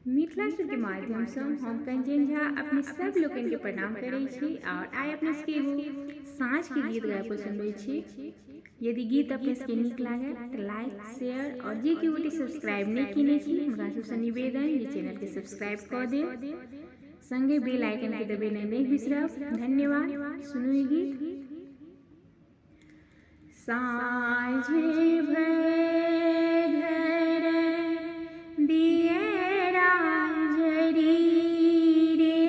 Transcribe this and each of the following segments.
मिथिला सुर के माध्यम से हम कंचन झा अपने सब लोगन के प्रणाम करे छी और आइ अपने सबके एगो साँझ के गीत गाय पर सुनबे छी। यदि गीत अपने सबके नीक लागे तो लाइक शेयर और जे केओ गोटे सब्सक्राइब नहीं किने छी हमरा सबसे निवेदन ये चैनल के सब्सक्राइब कर दे, संगे बेल आइकन के दबेनाइ नहीं बिसरब। धन्यवाद। सुनू ई गीत। साँझे भय घर दियरा जरी रे,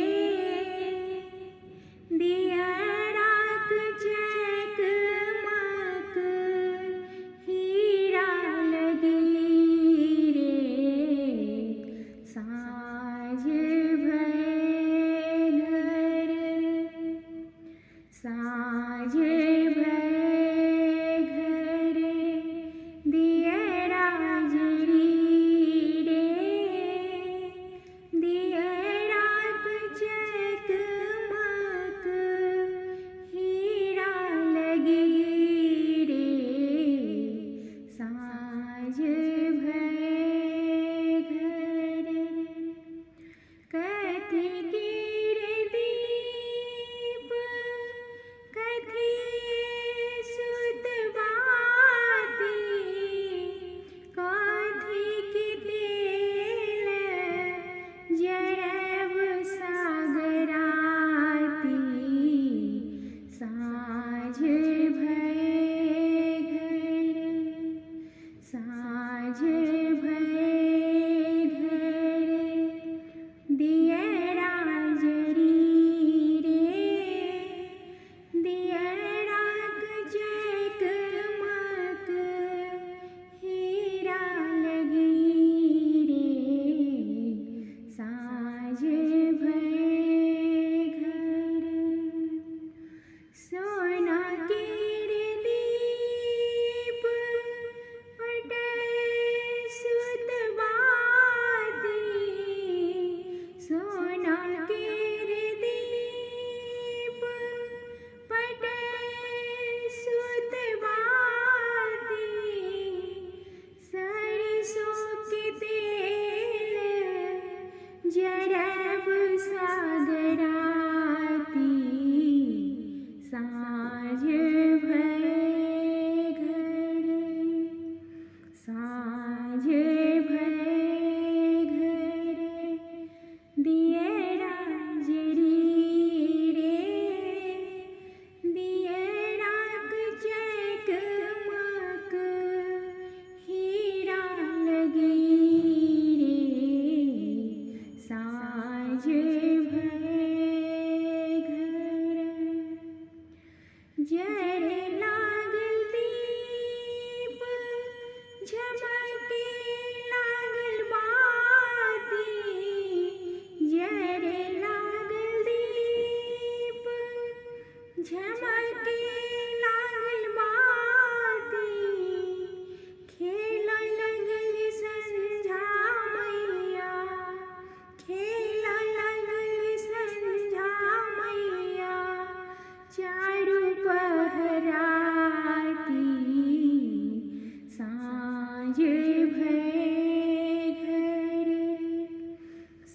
दियराक जगमग हीरा लगी रे। साँझ भय घर, साँझ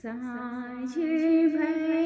साँझ भय